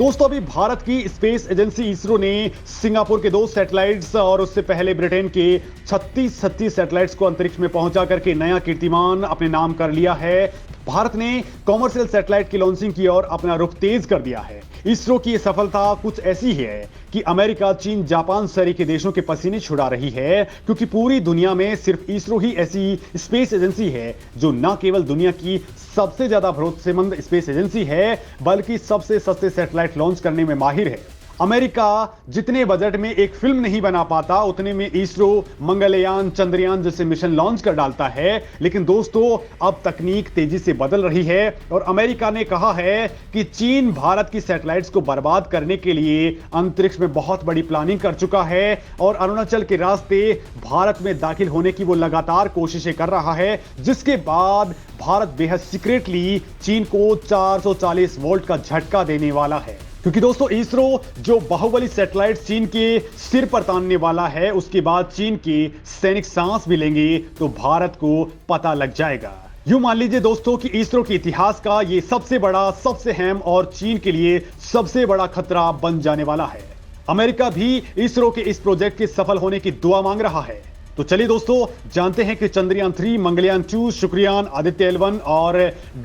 दोस्तों अभी भारत की स्पेस एजेंसी इसरो ने सिंगापुर के 2 सैटेलाइट्स और उससे पहले ब्रिटेन के 36 सैटेलाइट्स को अंतरिक्ष में पहुंचा करके नया कीर्तिमान अपने नाम कर लिया है। भारत ने कॉमर्शियल सैटेलाइट की लॉन्चिंग की और अपना रुख तेज कर दिया है। इसरो की यह सफलता कुछ ऐसी है कि अमेरिका, चीन, जापान सहित के देशों के पसीने छुड़ा रही है, क्योंकि पूरी दुनिया में सिर्फ इसरो ही ऐसी स्पेस एजेंसी है जो न केवल दुनिया की सबसे ज्यादा भरोसेमंद स्पेस एजेंसी है, बल्कि सबसे सस्ते सैटेलाइट लॉन्च करने में माहिर है। अमेरिका जितने बजट में एक फिल्म नहीं बना पाता, उतने में इसरो मंगलयान, चंद्रयान जैसे मिशन लॉन्च कर डालता है। लेकिन दोस्तों अब तकनीक तेजी से बदल रही है और अमेरिका ने कहा है कि चीन भारत की सैटेलाइट्स को बर्बाद करने के लिए अंतरिक्ष में बहुत बड़ी प्लानिंग कर चुका है और अरुणाचल के रास्ते भारत में दाखिल होने की वो लगातार कोशिशें कर रहा है, जिसके बाद भारत बेहद सीक्रेटली चीन को 440 वोल्ट का झटका देने वाला है। क्योंकि दोस्तों इसरो जो बाहुबली सैटेलाइट चीन के सिर पर तानने वाला है, उसके बाद चीन के सैनिक सांस भी लेंगे तो भारत को पता लग जाएगा। यूं मान लीजिए दोस्तों कि इसरो के इतिहास का ये सबसे बड़ा, सबसे अहम और चीन के लिए सबसे बड़ा खतरा बन जाने वाला है। अमेरिका भी इसरो के इस प्रोजेक्ट के सफल होने की दुआ मांग रहा है। तो चलिए दोस्तों जानते हैं कि चंद्रयान 3, मंगलयान 2, शुक्रयान, आदित्य L1 और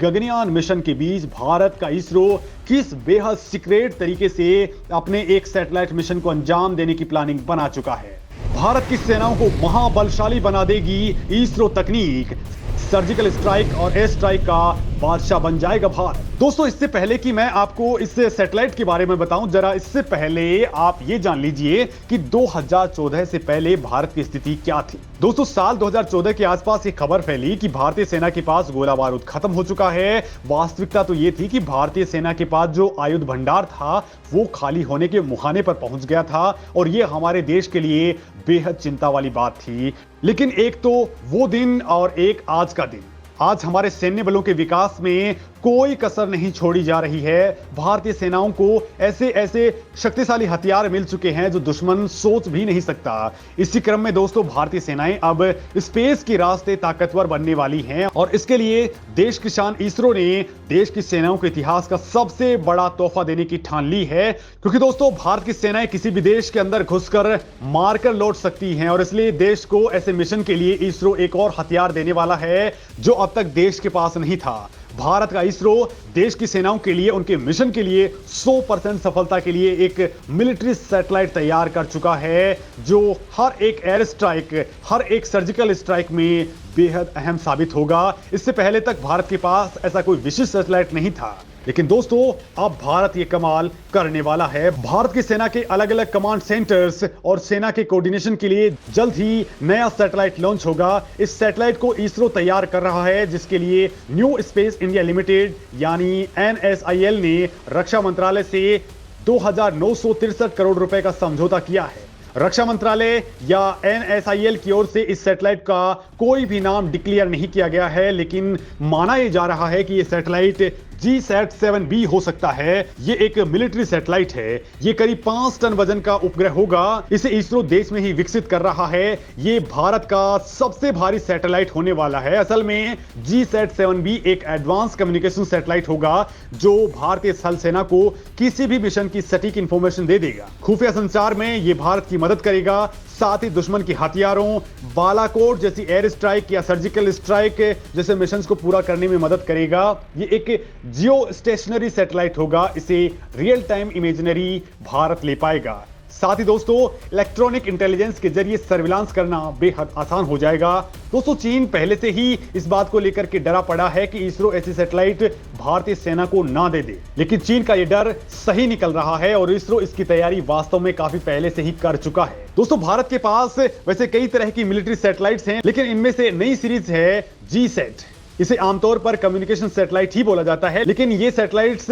गगनयान मिशन के बीच भारत का इसरो किस बेहद सीक्रेट तरीके से अपने एक सैटेलाइट मिशन को अंजाम देने की प्लानिंग बना चुका है। भारत की सेनाओं को महाबलशाली बना देगी इसरो तकनीक। सर्जिकल स्ट्राइक और एयर स्ट्राइक का बादशाह बन जाएगा भारत। दोस्तों इससे पहले कि मैं आपको इस सैटेलाइट के बारे में बताऊं, जरा इससे पहले आप ये जान लीजिए कि 2014 से पहले भारत की स्थिति क्या थी। दोस्तों साल 2014 के आसपास ये खबर फैली कि भारतीय सेना के पास गोला बारूद खत्म हो चुका है। वास्तविकता तो ये थी कि भारतीय सेना के पास जो आयुध भंडार था वो खाली होने के मुहाने पर पहुंच गया था और ये हमारे देश के लिए बेहद चिंता वाली बात थी। लेकिन एक तो वो दिन और एक आज का दिन। आज हमारे सैन्य बलों के विकास में कोई कसर नहीं छोड़ी जा रही है। भारतीय सेनाओं को ऐसे ऐसे शक्तिशाली हथियार मिल चुके हैं जो दुश्मन सोच भी नहीं सकता। इसी क्रम में दोस्तों भारतीय सेनाएं अब स्पेस के रास्ते ताकतवर बनने वाली हैं और इसके लिए देश की शान इसरो ने देश की सेनाओं के इतिहास का सबसे बड़ा तोहफा देने की ठान ली है। क्योंकि दोस्तों भारत की सेनाएं किसी भी देश के अंदर घुसकर मारकर लौट सकती हैं और इसलिए देश को ऐसे मिशन के लिए इसरो एक और हथियार देने वाला है जो अब तक देश के पास नहीं था। भारत का इसरो देश की सेनाओं के लिए, उनके मिशन के लिए 100% सफलता के लिए एक मिलिट्री सैटेलाइट तैयार कर चुका है जो हर एक एयर स्ट्राइक, हर एक सर्जिकल स्ट्राइक में बेहद अहम साबित होगा। इससे पहले तक भारत के पास ऐसा कोई विशिष्ट सैटेलाइट नहीं था, लेकिन दोस्तों अब भारत ये कमाल करने वाला है। भारत की सेना के अलग अलग कमांड सेंटर्स और सेना के कोऑर्डिनेशन के लिए जल्द ही नया सैटेलाइट लॉन्च होगा। इस सैटेलाइट को इसरो तैयार कर रहा है, जिसके लिए न्यू स्पेस इंडिया लिमिटेड यानी NSIL ने रक्षा मंत्रालय से 2,963 करोड़ रुपए का समझौता किया है। रक्षा मंत्रालय या NSIL की ओर से इस सैटेलाइट का कोई भी नाम डिक्लेयर नहीं किया गया है, लेकिन माना यह जा रहा है कि यह सैटेलाइट GSAT-7B हो सकता है। ये एक मिलिट्री सैटेलाइट है। ये करीब 5 टन वजन का उपग्रह होगा। इसे इसरो देश में ही विकसित कर रहा है। ये भारत का सबसे भारी सैटेलाइट होने वाला है। असल में GSAT-7B एक एडवांस कम्युनिकेशन सैटेलाइट होगा जो भारतीय स्थल सेना को किसी भी मिशन की सटीक इंफॉर्मेशन दे देगा। खुफिया संचार में ये भारत की मदद करेगा, साथ ही दुश्मन के हथियारों, बालाकोट जैसी एयर स्ट्राइक या सर्जिकल स्ट्राइक जैसे मिशन को पूरा करने में मदद करेगा। ये एक जियो स्टेशनरी सैटेलाइट होगा। इसे रियल टाइम इमेजनरी भारत ले पाएगा। साथ ही दोस्तों इलेक्ट्रॉनिक इंटेलिजेंस के जरिए सर्विलांस करना बेहद आसान हो जाएगा। दोस्तों चीन पहले से ही इस बात को लेकर के डरा पड़ा है कि इसरो ऐसी सैटेलाइट भारतीय सेना को ना दे दे, लेकिन चीन का यह डर सही निकल रहा है और इसरो इसकी तैयारी वास्तव में काफी पहले से ही कर चुका है। दोस्तों भारत के पास वैसे कई तरह की मिलिट्री सैटेलाइट्स हैं, लेकिन इनमें से नई सीरीज है GSAT। इसे आमतौर पर कम्युनिकेशन सैटेलाइट ही बोला जाता है, लेकिन ये सैटेलाइट्स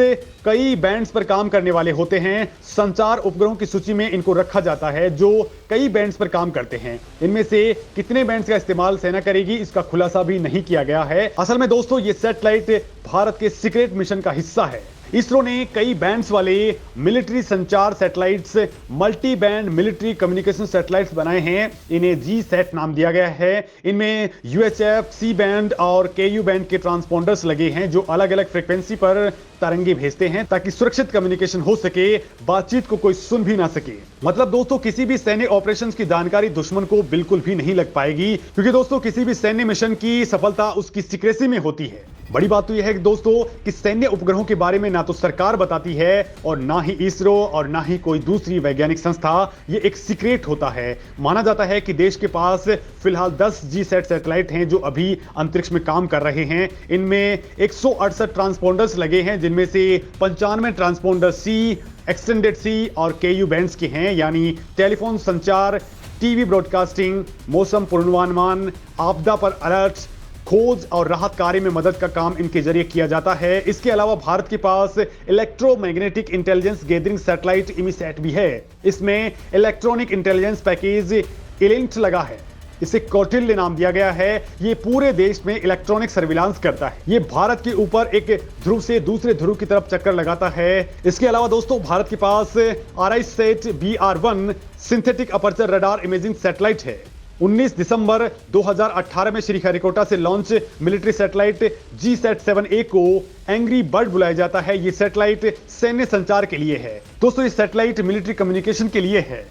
कई बैंड्स पर काम करने वाले होते हैं। संचार उपग्रहों की सूची में इनको रखा जाता है जो कई बैंड्स पर काम करते हैं। इनमें से कितने बैंड्स का इस्तेमाल सेना करेगी इसका खुलासा भी नहीं किया गया है। असल में दोस्तों ये सैटेलाइट भारत के सीक्रेट मिशन का हिस्सा है। इसरो ने कई बैंड्स वाले मिलिट्री संचार satellites, multi band military communication satellites बनाए हैं। इन्हें जी-सैट नाम दिया गया है। इनमें यूएचएफ, सी बैंड और केयू बैंड के ट्रांसपोंडर्स लगे हैं जो अलग अलग फ्रीक्वेंसी पर तरंगे भेजते हैं ताकि सुरक्षित कम्युनिकेशन हो सके, बातचीत को कोई सुन भी ना सके। मतलब दोस्तों, किसी भी सैन्य ऑपरेशंस की जानकारी दुश्मन को बिल्कुल भी नहीं लग पाएगी, क्योंकि दोस्तों किसी भी सैन्य मिशन की सफलता उसकी सीक्रेसी में होती है। बड़ी बात तो यह है कि दोस्तों कि सैन्य उपग्रहों के बारे में ना तो सरकार बताती है और ना ही इसरो और ना ही कोई दूसरी वैज्ञानिक संस्था। ये एक सीक्रेट होता है। माना जाता है कि देश के पास फिलहाल 10 जी-सैट सैटेलाइट हैं जो अभी अंतरिक्ष में काम कर रहे हैं। इनमें 168 ट्रांसपोंडर्स लगे हैं, जिनमें से 95 ट्रांसपोंडर सी, एक्सटेंडेड सी और केयू बैंड्स के हैं, यानी टेलीफोन संचार, टीवी ब्रॉडकास्टिंग, मौसम पूर्वानुमान, आपदा पर अलर्ट, खोज और राहत कार्य में मदद का काम इनके जरिए किया जाता है। इसके अलावा भारत के पास इलेक्ट्रोमैग्नेटिक इंटेलिजेंस गैदरिंग सैटेलाइट इमीसैट भी है। इसमें इलेक्ट्रॉनिक इंटेलिजेंस पैकेज इलिंट लगा है। इसे कौटिल्य नाम दिया गया है। ये पूरे देश में इलेक्ट्रॉनिक सर्विलांस करता है। ये भारत के ऊपर एक ध्रुव से दूसरे ध्रुव की तरफ चक्कर लगाता है। इसके अलावा दोस्तों भारत के पास आरआईसैट BR-1 synthetic aperture radar imaging satellite है। 19 दिसंबर 2018 में श्रीहरिकोटा से लॉन्च मिलिट्री सैटेलाइट जी-सैट-7A को एंग्री बर्ड बुलाया जाता है। ये सैटेलाइट सैन्य संचार के लिए है। दोस्तों, ये सैटेलाइट मिलिट्री कम्युनिकेशन के लिए है।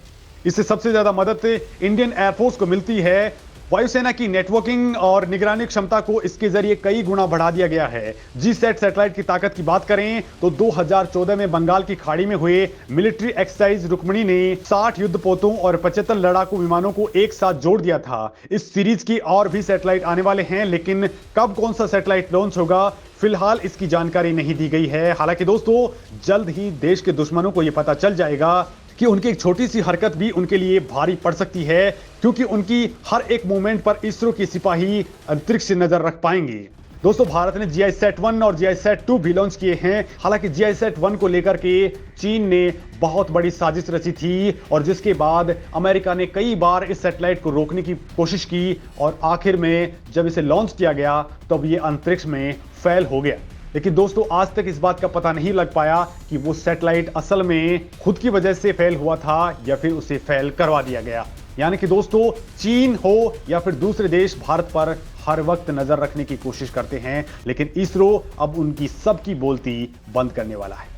इससे सबसे ज्यादा मदद इंडियन एयरफोर्स को मिलती है। वायुसेना की नेटवर्किंग और निगरानी क्षमता को इसके जरिए कई गुना बढ़ा दिया गया है। जी-सैट सैटेलाइट की ताकत की बात करें तो 2014 में बंगाल की खाड़ी में हुए मिलिट्री एक्सरसाइज रुक्मिणी ने 60 युद्धपोतों और 75 लड़ाकू विमानों को एक साथ जोड़ दिया था। इस सीरीज की और भी सैटेलाइट आने वाले हैं, लेकिन कब कौन सा सैटेलाइट लॉन्च होगा फिलहाल इसकी जानकारी नहीं दी गई है। हालांकि दोस्तों जल्द ही देश के दुश्मनों को यह पता चल जाएगा कि उनकी एक छोटी सी हरकत भी उनके लिए भारी पड़ सकती है, क्योंकि उनकी हर एक मूवमेंट पर इसरो के सिपाही अंतरिक्ष से नजर रख पाएंगे। दोस्तों, भारत ने GISAT-1 और GISAT-2 भी लॉन्च किए हैं। हालांकि GISAT-1 को लेकर के चीन ने बहुत बड़ी साजिश रची थी और जिसके बाद अमेरिका ने कई बार इस सैटेलाइट को रोकने की कोशिश की और आखिर में जब इसे लॉन्च किया गया तब ये अंतरिक्ष में फेल हो गया। लेकिन दोस्तों आज तक इस बात का पता नहीं लग पाया कि वो सैटेलाइट असल में खुद की वजह से फेल हुआ था या फिर उसे फेल करवा दिया गया। यानी कि दोस्तों चीन हो या फिर दूसरे देश भारत पर हर वक्त नजर रखने की कोशिश करते हैं, लेकिन इसरो अब उनकी सबकी बोलती बंद करने वाला है।